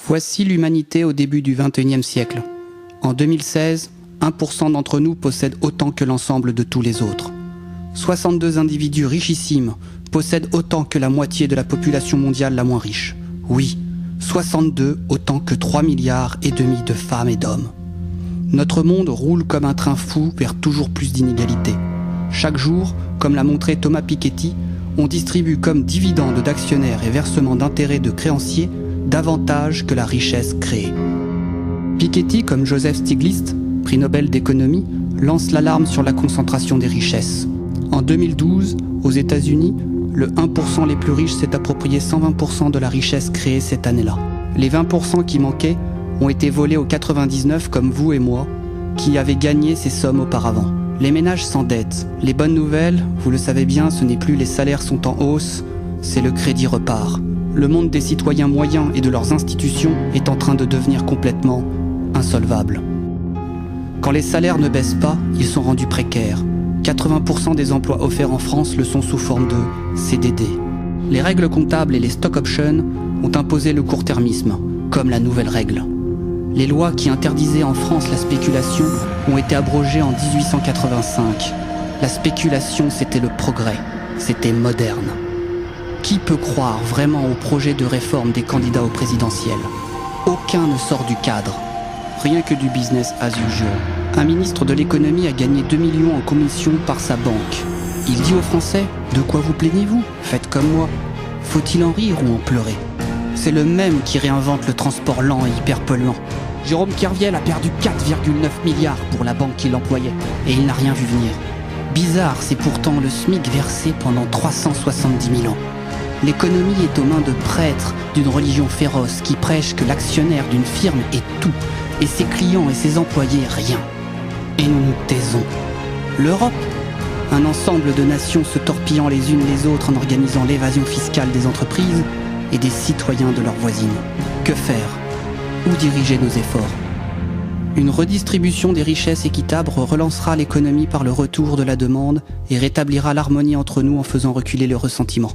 Voici l'humanité au début du XXIe siècle. En 2016, 1% d'entre nous possèdent autant que l'ensemble de tous les autres. 62 individus richissimes possèdent autant que la moitié de la population mondiale la moins riche. Oui, 62 autant que 3,5 milliards de femmes et d'hommes. Notre monde roule comme un train fou vers toujours plus d'inégalités. Chaque jour, comme l'a montré Thomas Piketty, on distribue comme dividendes d'actionnaires et versements d'intérêts de créanciers davantage que la richesse créée. Piketty, comme Joseph Stiglitz, prix Nobel d'économie, lance l'alarme sur la concentration des richesses. En 2012, aux États-Unis, le 1% les plus riches s'est approprié 120% de la richesse créée cette année-là. Les 20% qui manquaient ont été volés aux 99 comme vous et moi, qui avaient gagné ces sommes auparavant. Les ménages s'endettent. Les bonnes nouvelles, vous le savez bien, ce n'est plus les salaires sont en hausse, c'est le crédit repart. Le monde des citoyens moyens et de leurs institutions est en train de devenir complètement insolvable. Quand les salaires ne baissent pas, ils sont rendus précaires. 80% des emplois offerts en France le sont sous forme de CDD. Les règles comptables et les stock options ont imposé le court-termisme, comme la nouvelle règle. Les lois qui interdisaient en France la spéculation ont été abrogées en 1885. La spéculation, c'était le progrès, c'était moderne. Qui peut croire vraiment au projet de réforme des candidats au présidentiel? Aucun ne sort du cadre. Rien que du business as usual. Un ministre de l'économie a gagné 2 millions en commission par sa banque. Il dit aux Français, de quoi vous plaignez-vous? Faites comme moi. Faut-il en rire ou en pleurer? C'est le même qui réinvente le transport lent et hyper polluant. Jérôme Kerviel a perdu 4,9 milliards pour la banque qui l'employait, et il n'a rien vu venir. Bizarre, c'est pourtant le SMIC versé pendant 370 000 ans. L'économie est aux mains de prêtres d'une religion féroce qui prêchent que l'actionnaire d'une firme est tout, et ses clients et ses employés rien. Et nous nous taisons. L'Europe, un ensemble de nations se torpillant les unes les autres en organisant l'évasion fiscale des entreprises et des citoyens de leurs voisines. Que faire? Où diriger nos efforts? Une redistribution des richesses équitable relancera l'économie par le retour de la demande et rétablira l'harmonie entre nous en faisant reculer le ressentiment.